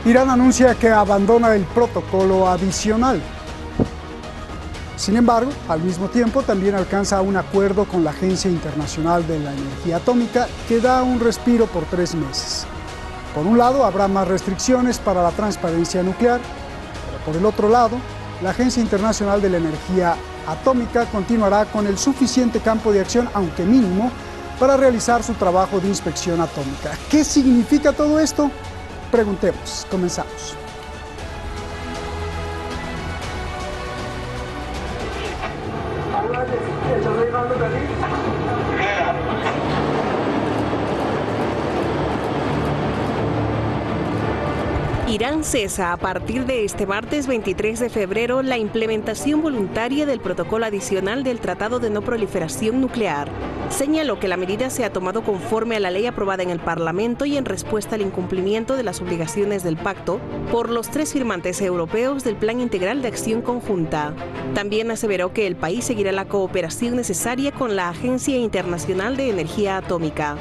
Irán anuncia que abandona el protocolo adicional. Sin embargo, al mismo tiempo también alcanza un acuerdo con la Agencia Internacional de la Energía Atómica que da un respiro por 3 meses. Por un lado, habrá más restricciones para la transparencia nuclear, pero por el otro lado, la Agencia Internacional de la Energía Atómica continuará con el suficiente campo de acción, aunque mínimo, para realizar su trabajo de inspección atómica. ¿Qué significa todo esto? Preguntemos, comenzamos. Irán cesa a partir de este martes 23 de febrero la implementación voluntaria del protocolo adicional del Tratado de No Proliferación Nuclear. Señaló que la medida se ha tomado conforme a la ley aprobada en el Parlamento y en respuesta al incumplimiento de las obligaciones del pacto por los 3 firmantes europeos del Plan Integral de Acción Conjunta. También aseveró que el país seguirá la cooperación necesaria con la Agencia Internacional de Energía Atómica.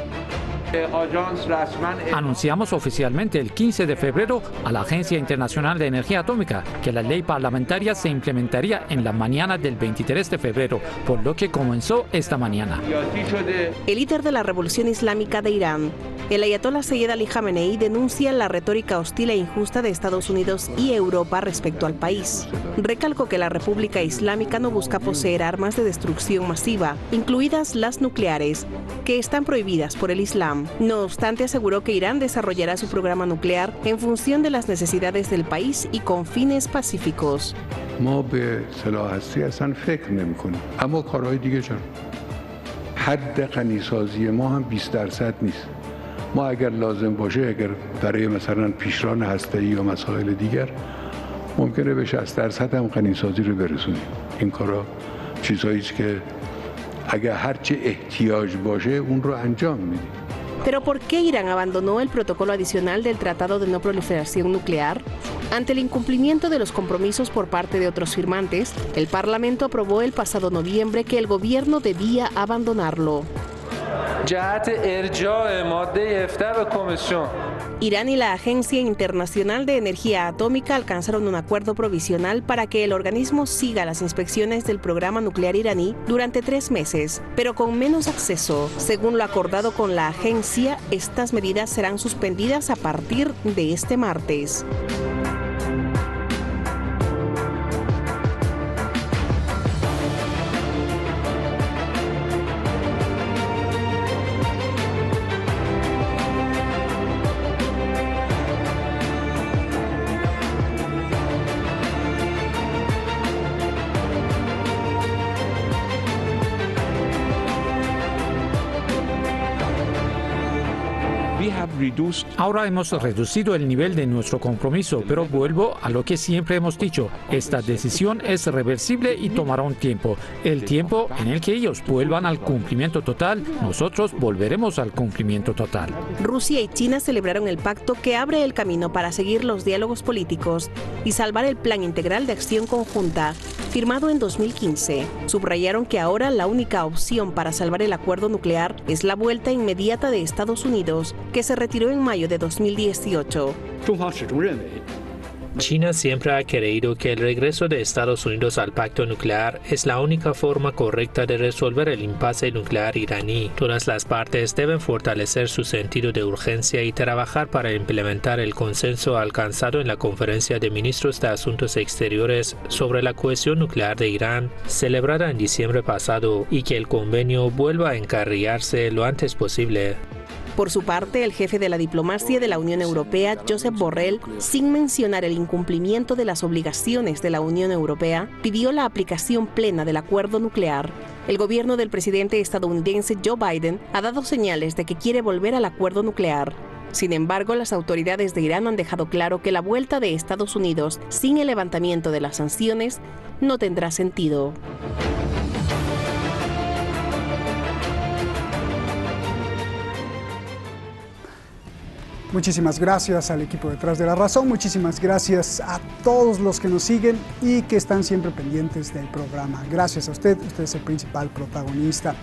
Anunciamos oficialmente el 15 de febrero a la Agencia Internacional de Energía Atómica que la ley parlamentaria se implementaría en la mañana del 23 de febrero, por lo que comenzó esta mañana. El líder de la Revolución Islámica de Irán, el ayatolá Seyed Ali Jamenei, denuncia la retórica hostil e injusta de Estados Unidos y Europa respecto al país. Recalcó que la República Islámica no busca poseer armas de destrucción masiva, incluidas las nucleares, que están prohibidas por el Islam. No obstante, aseguró que Irán desarrollará su programa nuclear en función de las necesidades del país y con fines pacíficos. ما اگر لازم باشه اگر برای مثلا پیشران هسته‌ای یا مسائل دیگر ممکنه به 60% هم غنیسازی رو برسونیم. این کارا چیزایی است که اگر هر چه احتیاج باشه اون رو انجام میدیم. ¿Pero por qué Irán abandonó el protocolo adicional del Tratado de No Proliferación Nuclear? Ante el incumplimiento de los compromisos por parte de otros firmantes, el Parlamento aprobó el pasado noviembre que el gobierno debía abandonarlo. Irán y la Agencia Internacional de Energía Atómica alcanzaron un acuerdo provisional para que el organismo siga las inspecciones del programa nuclear iraní durante 3 meses, pero con menos acceso. Según lo acordado con la agencia, estas medidas serán suspendidas a partir de este martes. Ahora hemos reducido el nivel de nuestro compromiso, pero vuelvo a lo que siempre hemos dicho. Esta decisión es reversible y tomará un tiempo. El tiempo en el que ellos vuelvan al cumplimiento total, nosotros volveremos al cumplimiento total. Rusia y China celebraron el pacto que abre el camino para seguir los diálogos políticos y salvar el Plan Integral de Acción Conjunta, firmado en 2015. Subrayaron que ahora la única opción para salvar el acuerdo nuclear es la vuelta inmediata de Estados Unidos, que se retiró en mayo de 2018. China siempre ha creído que el regreso de Estados Unidos al pacto nuclear es la única forma correcta de resolver el impasse nuclear iraní. Todas las partes deben fortalecer su sentido de urgencia y trabajar para implementar el consenso alcanzado en la Conferencia de Ministros de Asuntos Exteriores sobre la cohesión nuclear de Irán, celebrada en diciembre pasado, y que el convenio vuelva a encarrilarse lo antes posible. Por su parte, el jefe de la diplomacia de la Unión Europea, Josep Borrell, sin mencionar el incumplimiento de las obligaciones de la Unión Europea, pidió la aplicación plena del acuerdo nuclear. El gobierno del presidente estadounidense Joe Biden ha dado señales de que quiere volver al acuerdo nuclear. Sin embargo, las autoridades de Irán han dejado claro que la vuelta de Estados Unidos sin el levantamiento de las sanciones no tendrá sentido. Muchísimas gracias al equipo detrás de La Razón, muchísimas gracias a todos los que nos siguen y que están siempre pendientes del programa. Gracias a usted, usted es el principal protagonista.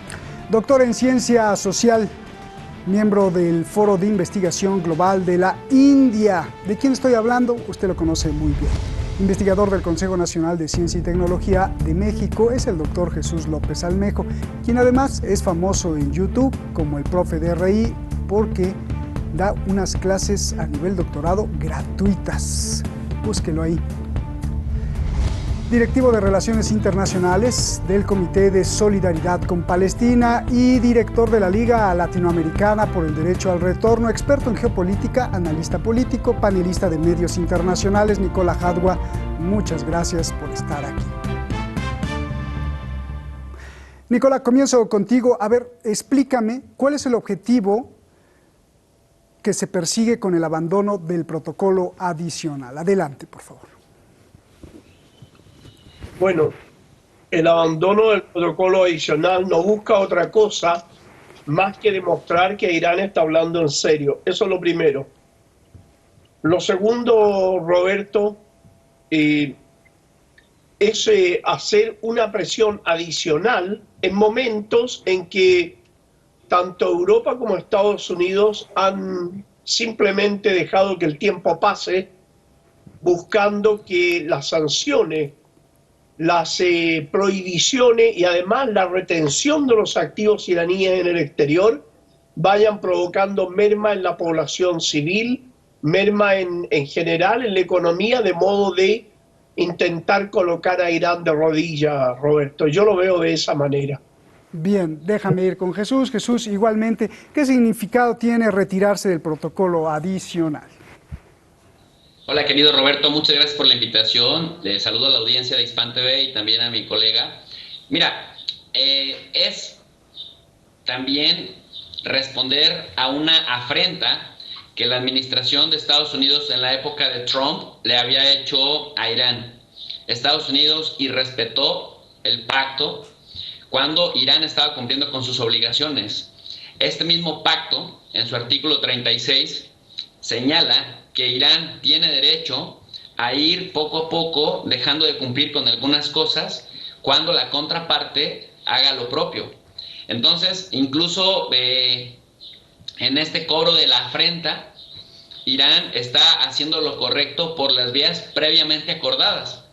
Doctor en Ciencia Social, miembro del Foro de Investigación Global de la India. ¿De quién estoy hablando? Usted lo conoce muy bien. Investigador del Consejo Nacional de Ciencia y Tecnología de México es el doctor Jesús López Almejo, quien además es famoso en YouTube como el profe de RI porque da unas clases a nivel doctorado gratuitas. Búsquelo ahí. Directivo de Relaciones Internacionales del Comité de Solidaridad con Palestina y director de la Liga Latinoamericana por el Derecho al Retorno, experto en geopolítica, analista político, panelista de medios internacionales, Nicola Jadua, muchas gracias por estar aquí. Nicola, comienzo contigo. A ver, explícame, ¿cuál es el objetivo que se persigue con el abandono del protocolo adicional? Adelante, por favor. Bueno, el abandono del protocolo adicional no busca otra cosa más que demostrar que Irán está hablando en serio. Eso es lo primero. Lo segundo, Roberto, es hacer una presión adicional en momentos en que tanto Europa como Estados Unidos han simplemente dejado que el tiempo pase, buscando que las sanciones, las prohibiciones y además la retención de los activos iraníes en el exterior vayan provocando merma en la población civil, merma en general en la economía, de modo de intentar colocar a Irán de rodillas, Roberto. Yo lo veo de esa manera. Bien, déjame ir con Jesús. Jesús, igualmente, ¿qué significado tiene retirarse del protocolo adicional? Hola, querido Roberto, muchas gracias por la invitación. Les saludo a la audiencia de Hispan TV y también a mi colega. Mira, es también responder a una afrenta que la administración de Estados Unidos en la época de Trump le había hecho a Irán. Estados Unidos irrespetó el pacto cuando Irán estaba cumpliendo con sus obligaciones. Este mismo pacto, en su artículo 36, señala que Irán tiene derecho a ir poco a poco dejando de cumplir con algunas cosas cuando la contraparte haga lo propio. Entonces, incluso en este cobro de la afrenta, Irán está haciendo lo correcto por las vías previamente acordadas.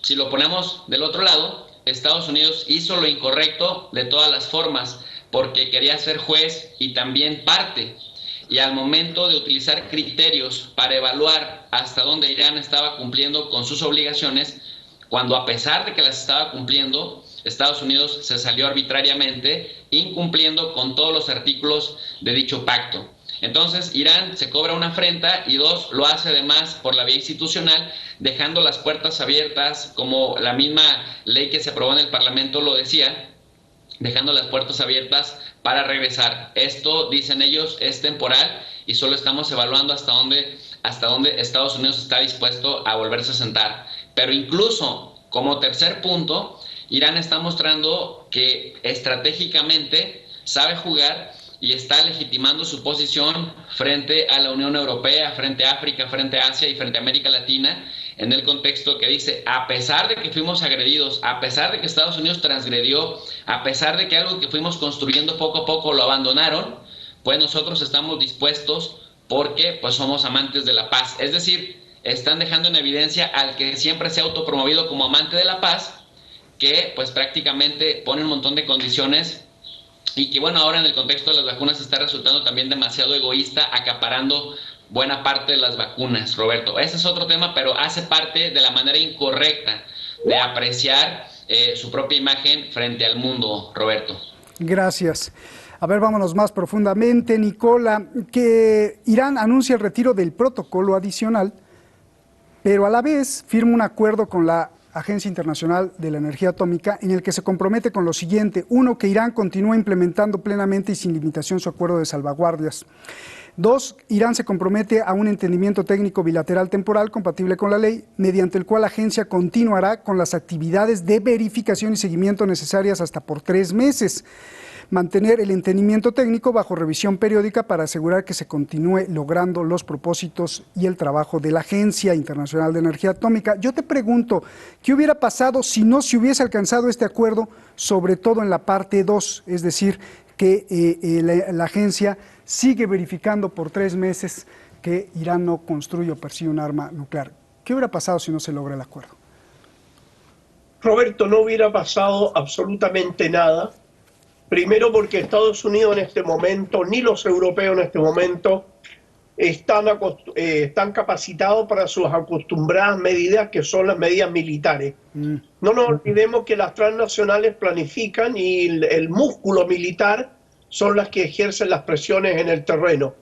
Si lo ponemos del otro lado, Estados Unidos hizo lo incorrecto de todas las formas porque quería ser juez y también parte. Y al momento de utilizar criterios para evaluar hasta dónde Irán estaba cumpliendo con sus obligaciones, cuando a pesar de que las estaba cumpliendo, Estados Unidos se salió arbitrariamente, incumpliendo con todos los artículos de dicho pacto. Entonces, Irán se cobra una afrenta y dos, lo hace además por la vía institucional, dejando las puertas abiertas, como la misma ley que se aprobó en el Parlamento lo decía, dejando las puertas abiertas para regresar. Esto, dicen ellos, es temporal y solo estamos evaluando hasta dónde Estados Unidos está dispuesto a volverse a sentar. Pero incluso, como tercer punto, Irán está mostrando que estratégicamente sabe jugar y está legitimando su posición frente a la Unión Europea, frente a África, frente a Asia y frente a América Latina, en el contexto que dice, a pesar de que fuimos agredidos, a pesar de que Estados Unidos transgredió, a pesar de que algo que fuimos construyendo poco a poco lo abandonaron, pues nosotros estamos dispuestos porque pues somos amantes de la paz. Es decir, están dejando en evidencia al que siempre se ha autopromovido como amante de la paz, que pues prácticamente pone un montón de condiciones y que bueno, ahora en el contexto de las vacunas está resultando también demasiado egoísta, acaparando buena parte de las vacunas, Roberto. Ese es otro tema, pero hace parte de la manera incorrecta de apreciar su propia imagen frente al mundo, Roberto. Gracias. A ver, vámonos más profundamente, Nicola, que Irán anuncia el retiro del protocolo adicional, pero a la vez firma un acuerdo con la Agencia Internacional de la Energía Atómica, en el que se compromete con lo siguiente: uno, que Irán continúa implementando plenamente y sin limitación su acuerdo de salvaguardias. Dos, Irán se compromete a un entendimiento técnico bilateral temporal compatible con la ley, mediante el cual la agencia continuará con las actividades de verificación y seguimiento necesarias hasta por 3 meses. Mantener el entendimiento técnico bajo revisión periódica para asegurar que se continúe logrando los propósitos y el trabajo de la Agencia Internacional de Energía Atómica. Yo te pregunto, ¿qué hubiera pasado si no se hubiese alcanzado este acuerdo, sobre todo en la parte 2? Es decir, que la agencia sigue verificando por 3 meses que Irán no construye o persigue un arma nuclear. ¿Qué hubiera pasado si no se logra el acuerdo? Roberto, no hubiera pasado absolutamente nada. Primero porque Estados Unidos en este momento, ni los europeos en este momento, están capacitados para sus acostumbradas medidas, que son las medidas militares. No nos olvidemos que las transnacionales planifican y el músculo militar son las que ejercen las presiones en el terreno.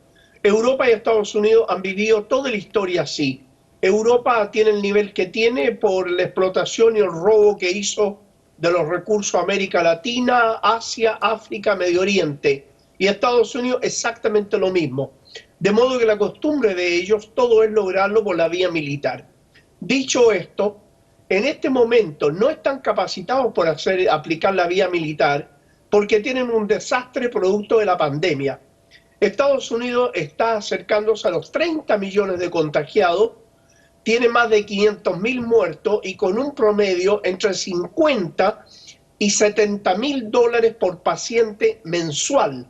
Europa y Estados Unidos han vivido toda la historia así. Europa tiene el nivel que tiene por la explotación y el robo que hizo de los recursos a América Latina, Asia, África, Medio Oriente. Y Estados Unidos exactamente lo mismo. De modo que la costumbre de ellos todo es lograrlo por la vía militar. Dicho esto, en este momento no están capacitados por aplicar la vía militar porque tienen un desastre producto de la pandemia. Estados Unidos está acercándose a los 30 millones de contagiados, tiene más de 500.000 muertos y con un promedio entre 50 y 70.000 dólares por paciente mensual.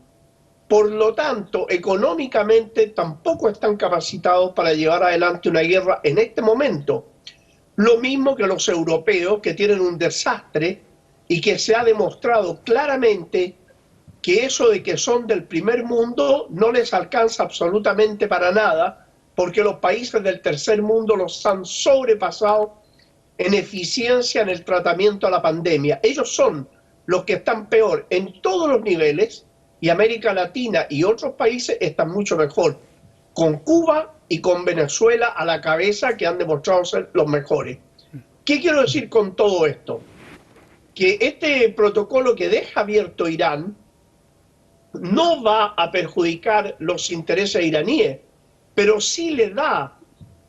Por lo tanto, económicamente tampoco están capacitados para llevar adelante una guerra en este momento. Lo mismo que los europeos, que tienen un desastre y que se ha demostrado claramente que eso de que son del primer mundo no les alcanza absolutamente para nada, porque los países del tercer mundo los han sobrepasado en eficiencia en el tratamiento a la pandemia. Ellos son los que están peor en todos los niveles y América Latina y otros países están mucho mejor, con Cuba y con Venezuela a la cabeza, que han demostrado ser los mejores. ¿Qué quiero decir con todo esto? Que este protocolo que deja abierto Irán no va a perjudicar los intereses iraníes, pero sí le da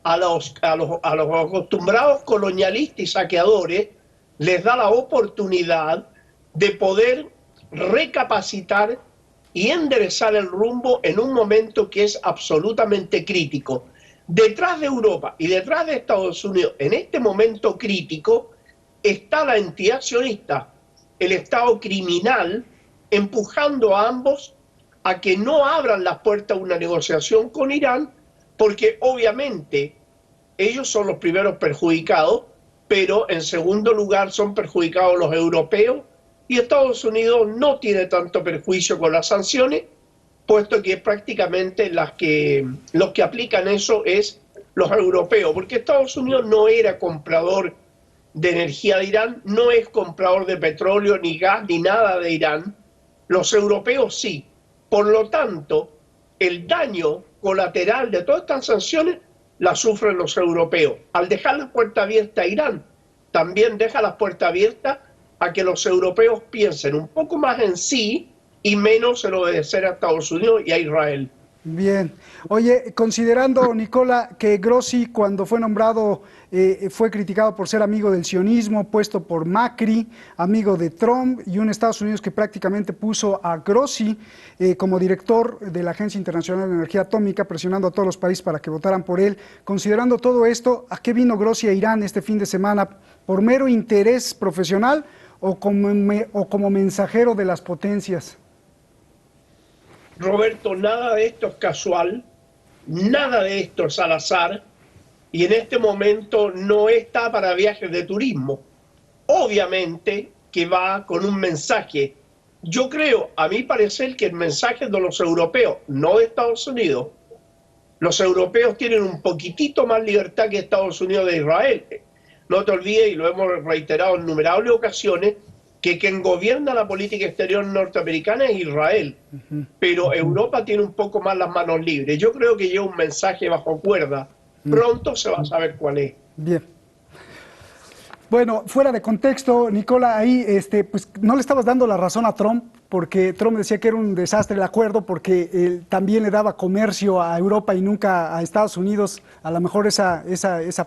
a los acostumbrados colonialistas y saqueadores, les da la oportunidad de poder recapacitar y enderezar el rumbo en un momento que es absolutamente crítico. Detrás de Europa y detrás de Estados Unidos, en este momento crítico, está la entidad sionista, el Estado criminal, empujando a ambos a que no abran las puertas a una negociación con Irán, porque obviamente ellos son los primeros perjudicados, pero en segundo lugar son perjudicados los europeos, y Estados Unidos no tiene tanto perjuicio con las sanciones, puesto que prácticamente los que aplican eso es los europeos, porque Estados Unidos no era comprador de energía de Irán, no es comprador de petróleo, ni gas, ni nada de Irán. Los europeos sí. Por lo tanto, el daño colateral de todas estas sanciones la sufren los europeos. Al dejar la puerta abierta a Irán, también deja la puerta abierta a que los europeos piensen un poco más en sí y menos en obedecer a Estados Unidos y a Israel. Bien. Oye, considerando, Nicola, que Grossi cuando fue nombrado fue criticado por ser amigo del sionismo, puesto por Macri, amigo de Trump, y un Estados Unidos que prácticamente puso a Grossi como director de la Agencia Internacional de Energía Atómica, presionando a todos los países para que votaran por él. Considerando todo esto, ¿a qué vino Grossi a Irán este fin de semana? ¿Por mero interés profesional o como mensajero de las potencias? Roberto, nada de esto es casual, nada de esto es al azar, y en este momento no está para viajes de turismo. Obviamente que va con un mensaje. Yo creo, a mi parecer, que el mensaje es de los europeos, no de Estados Unidos. Los europeos tienen un poquitito más libertad que Estados Unidos de Israel. No te olvides, y lo hemos reiterado en innumerables ocasiones, que quien gobierna la política exterior norteamericana es Israel, pero Europa tiene un poco más las manos libres. Yo creo que lleva un mensaje bajo cuerda. Pronto se va a saber cuál es. Bien. Bueno, fuera de contexto, Nicola, ahí pues no le estabas dando la razón a Trump, porque Trump decía que era un desastre el acuerdo, porque él también le daba comercio a Europa y nunca a Estados Unidos. A lo mejor esa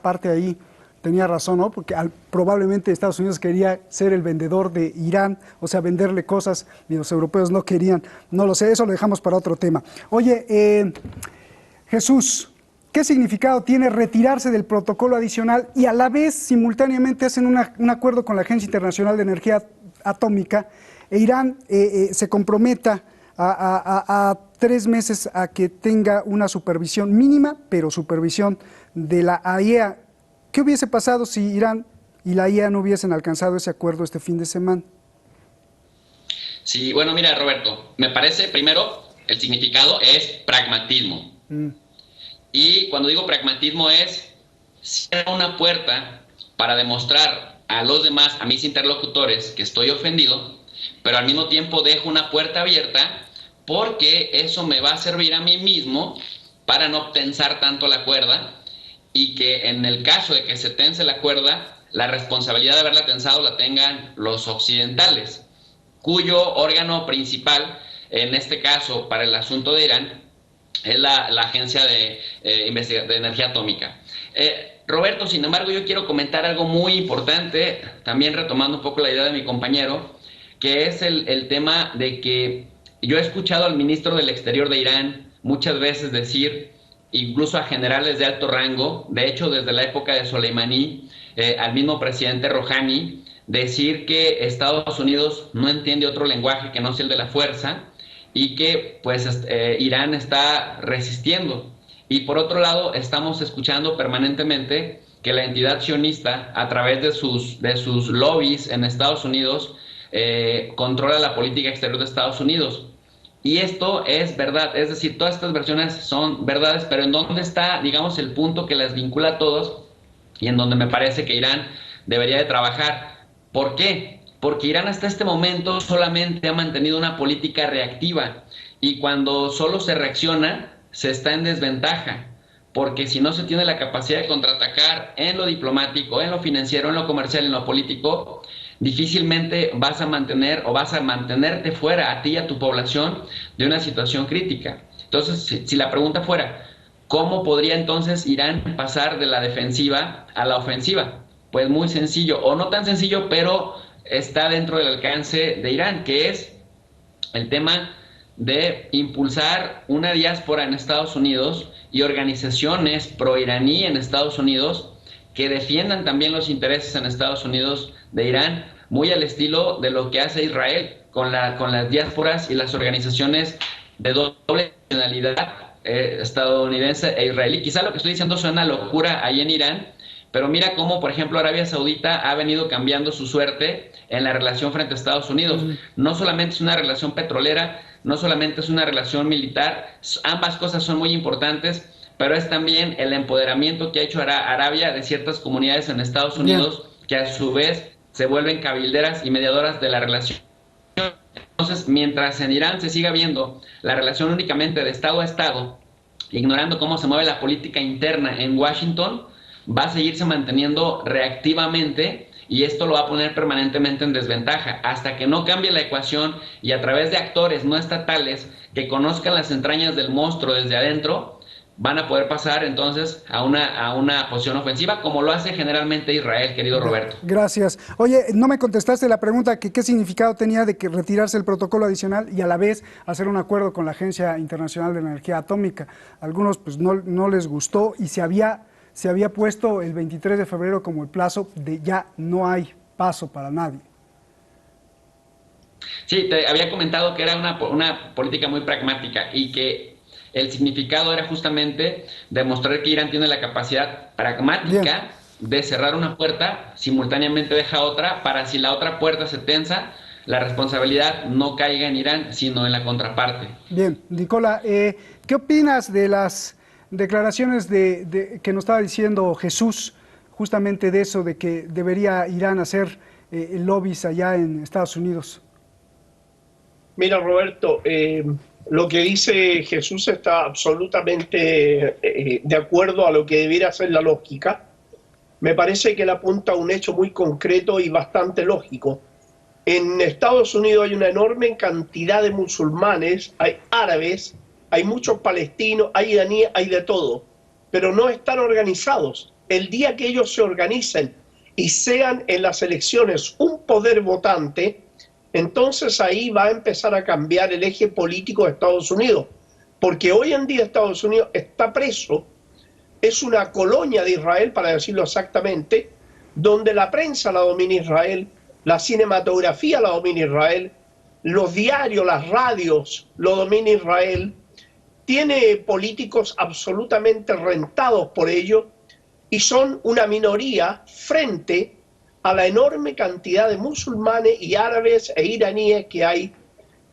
parte ahí tenía razón, ¿no? Porque probablemente Estados Unidos quería ser el vendedor de Irán, o sea, venderle cosas, y los europeos no querían. No lo sé, eso lo dejamos para otro tema. Oye, Jesús, ¿qué significado tiene retirarse del protocolo adicional y a la vez simultáneamente hacen un acuerdo con la Agencia Internacional de Energía atómica, e Irán se comprometa a 3 meses a que tenga una supervisión mínima, pero supervisión de la AIEA. ¿Qué hubiese pasado si Irán y la AIEA no hubiesen alcanzado ese acuerdo este fin de semana? Sí, bueno, mira, Roberto, me parece, primero, el significado es pragmatismo. Y cuando digo pragmatismo es cierra una puerta para demostrar a los demás, a mis interlocutores, que estoy ofendido, pero al mismo tiempo dejo una puerta abierta porque eso me va a servir a mí mismo para no tensar tanto la cuerda, y que en el caso de que se tense la cuerda, la responsabilidad de haberla tensado la tengan los occidentales, cuyo órgano principal, en este caso para el asunto de Irán, es la Agencia de Energía Atómica. Roberto, sin embargo, yo quiero comentar algo muy importante, también retomando un poco la idea de mi compañero, que es el tema de que yo he escuchado al ministro del Exterior de Irán muchas veces decir, incluso a generales de alto rango, de hecho desde la época de Soleimani, al mismo presidente Rouhani, decir que Estados Unidos no entiende otro lenguaje que no sea el de la fuerza y que pues Irán está resistiendo. Y por otro lado, estamos escuchando permanentemente que la entidad sionista, a través de sus lobbies en Estados Unidos, controla la política exterior de Estados Unidos. Y esto es verdad, es decir, todas estas versiones son verdades, pero ¿en dónde está, digamos, el punto que las vincula a todos y en donde me parece que Irán debería de trabajar? ¿Por qué? Porque Irán hasta este momento solamente ha mantenido una política reactiva, y cuando solo se reacciona, se está en desventaja, porque si no se tiene la capacidad de contraatacar en lo diplomático, en lo financiero, en lo comercial, en lo político, difícilmente vas a mantener o vas a mantenerte fuera a ti y a tu población de una situación crítica. Entonces, si la pregunta fuera, ¿cómo podría entonces Irán pasar de la defensiva a la ofensiva? Pues muy sencillo, o no tan sencillo, pero está dentro del alcance de Irán, que es el tema de impulsar una diáspora en Estados Unidos y organizaciones pro-iraní en Estados Unidos que defiendan también los intereses en Estados Unidos de Irán, muy al estilo de lo que hace Israel con las diásporas y las organizaciones de doble nacionalidad estadounidense e israelí. Quizá lo que estoy diciendo suena locura ahí en Irán, pero mira cómo, por ejemplo, Arabia Saudita ha venido cambiando su suerte en la relación frente a Estados Unidos. No solamente es una relación petrolera, no solamente es una relación militar, ambas cosas son muy importantes, pero es también el empoderamiento que ha hecho Arabia de ciertas comunidades en Estados Unidos, que a su vez se vuelven cabilderas y mediadoras de la relación. Entonces, mientras en Irán se siga viendo la relación únicamente de Estado a Estado, ignorando cómo se mueve la política interna en Washington, va a seguirse manteniendo reactivamente, y esto lo va a poner permanentemente en desventaja, hasta que no cambie la ecuación y a través de actores no estatales que conozcan las entrañas del monstruo desde adentro, van a poder pasar entonces a una posición ofensiva, como lo hace generalmente Israel, querido Roberto. Gracias. Oye, no me contestaste la pregunta que qué significado tenía de que retirarse el protocolo adicional y a la vez hacer un acuerdo con la Agencia Internacional de Energía Atómica. Algunos pues no les gustó y se había puesto el 23 de febrero como el plazo de ya no hay paso para nadie. Sí, te había comentado que era una política muy pragmática y que el significado era justamente demostrar que Irán tiene la capacidad pragmática de cerrar una puerta, simultáneamente deja otra, para si la otra puerta se tensa, la responsabilidad no caiga en Irán, sino en la contraparte. Bien, Nicola, ¿qué opinas de las declaraciones que nos estaba diciendo Jesús, justamente de eso, de que debería Irán hacer lobbies allá en Estados Unidos? Mira, Roberto, lo que dice Jesús está absolutamente de acuerdo a lo que debiera ser la lógica. Me parece que él apunta a un hecho muy concreto y bastante lógico. En Estados Unidos hay una enorme cantidad de musulmanes, hay árabes, hay muchos palestinos, hay iraníes, hay de todo, pero no están organizados. El día que ellos se organicen y sean en las elecciones un poder votante, entonces ahí va a empezar a cambiar el eje político de Estados Unidos, porque hoy en día Estados Unidos está preso, es una colonia de Israel, para decirlo exactamente, donde la prensa la domina Israel, la cinematografía la domina Israel, los diarios, las radios lo domina Israel, tiene políticos absolutamente rentados por ello y son una minoría frente a la enorme cantidad de musulmanes y árabes e iraníes que hay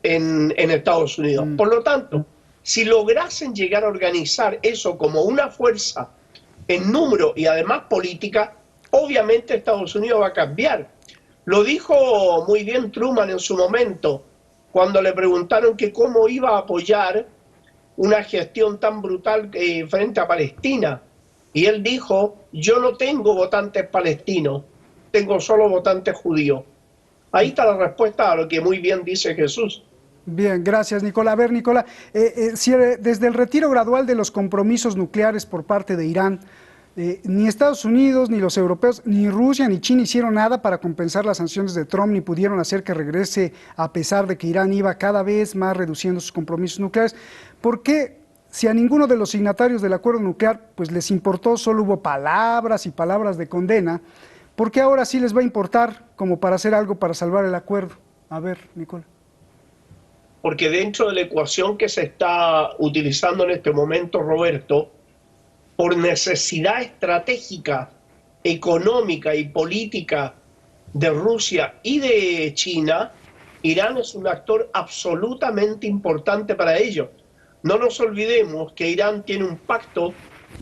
en Estados Unidos. Por lo tanto, si lograsen llegar a organizar eso como una fuerza en número y además política, obviamente Estados Unidos va a cambiar. Lo dijo muy bien Truman en su momento, cuando le preguntaron que cómo iba a apoyar una gestión tan brutal frente a Palestina. Y él dijo, yo no tengo votantes palestinos, tengo solo votantes judíos. Ahí está la respuesta a lo que muy bien dice Jesús. Bien, gracias, Nicola. A ver, Nicola, desde el retiro gradual de los compromisos nucleares por parte de Irán, ni Estados Unidos, ni los europeos, ni Rusia, ni China hicieron nada para compensar las sanciones de Trump, ni pudieron hacer que regrese, a pesar de que Irán iba cada vez más reduciendo sus compromisos nucleares. ¿Por qué, si a ninguno de los signatarios del acuerdo nuclear pues les importó, solo hubo palabras y palabras de condena, por qué ahora sí les va a importar como para hacer algo para salvar el acuerdo? A ver, Nicola. Porque dentro de la ecuación que se está utilizando en este momento, Roberto, por necesidad estratégica, económica y política de Rusia y de China, Irán es un actor absolutamente importante para ellos. No nos olvidemos que Irán tiene un pacto,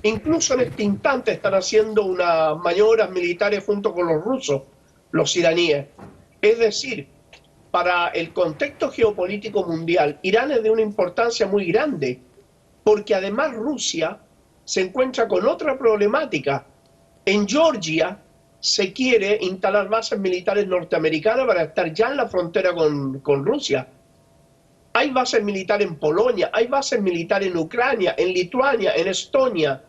incluso en este instante están haciendo unas maniobras militares junto con los rusos, los iraníes. Es decir, para el contexto geopolítico mundial, Irán es de una importancia muy grande, porque además Rusia se encuentra con otra problemática. En Georgia se quiere instalar bases militares norteamericanas para estar ya en la frontera con Rusia. Hay bases militares en Polonia, hay bases militares en Ucrania, en Lituania, en Estonia.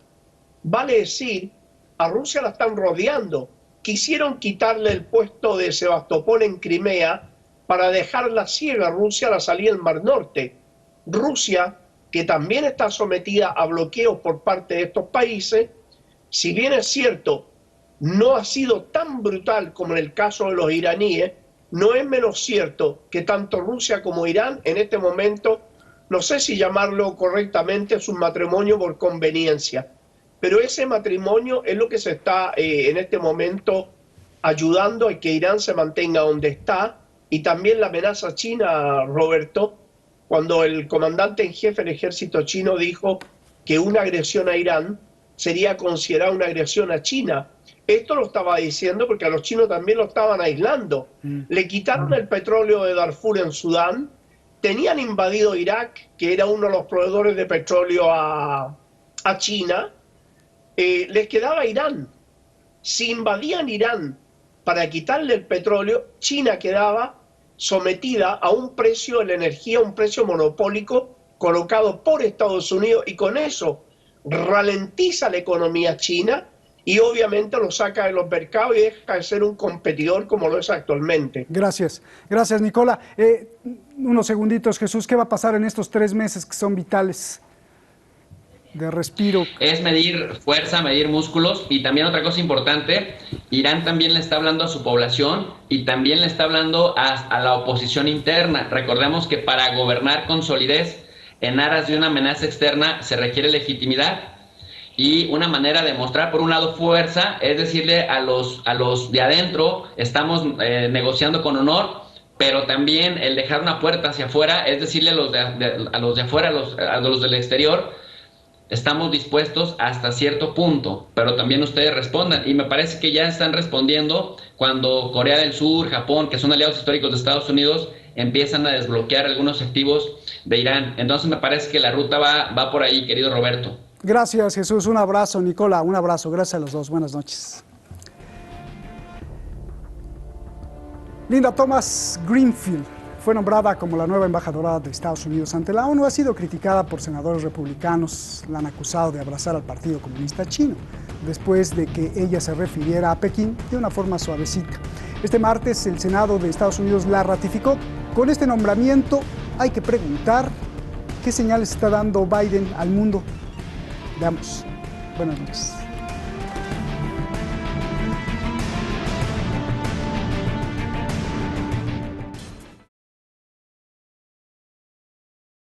Vale decir, a Rusia la están rodeando. Quisieron quitarle el puesto de Sebastopol en Crimea para dejarla ciega a Rusia a la salida del Mar Norte. Rusia, que también está sometida a bloqueos por parte de estos países, si bien es cierto, no ha sido tan brutal como en el caso de los iraníes, no es menos cierto que tanto Rusia como Irán en este momento, no sé si llamarlo correctamente, es un matrimonio por conveniencia, pero ese matrimonio es lo que se está en este momento ayudando a que Irán se mantenga donde está, y también la amenaza china, Roberto, cuando el comandante en jefe del ejército chino dijo que una agresión a Irán sería considerada una agresión a China. Esto lo estaba diciendo porque a los chinos también lo estaban aislando. Le quitaron el petróleo de Darfur en Sudán, tenían invadido Irak, que era uno de los proveedores de petróleo a China, les quedaba Irán. Si invadían Irán para quitarle el petróleo, China quedaba sometida a un precio de la energía, un precio monopólico colocado por Estados Unidos, y con eso ralentiza la economía china y obviamente lo saca de los mercados y deja de ser un competidor como lo es actualmente. Gracias, gracias, Nicola. Unos segunditos, Jesús, ¿qué va a pasar en estos 3 meses que son vitales de respiro? Es medir fuerza, medir músculos, y también otra cosa importante, Irán también le está hablando a su población y también le está hablando a la oposición interna. Recordemos que para gobernar con solidez en aras de una amenaza externa se requiere legitimidad, y una manera de mostrar por un lado fuerza es decirle a los de adentro, estamos negociando con honor, pero también el dejar una puerta hacia afuera es decirle a los de afuera, a los del exterior, estamos dispuestos hasta cierto punto, pero también ustedes respondan. Y me parece que ya están respondiendo cuando Corea del Sur, Japón, que son aliados históricos de Estados Unidos, empiezan a desbloquear algunos activos de Irán. Entonces me parece que la ruta va por ahí, querido Roberto. Gracias, Jesús. Un abrazo, Nicola. Un abrazo. Gracias a los dos. Buenas noches. Linda Thomas Greenfield fue nombrada como la nueva embajadora de Estados Unidos ante la ONU. Ha sido criticada por senadores republicanos. La han acusado de abrazar al Partido Comunista Chino, después de que ella se refiriera a Pekín de una forma suavecita. Este martes el Senado de Estados Unidos la ratificó. Con este nombramiento hay que preguntar qué señales está dando Biden al mundo. Veamos. Buenas noches.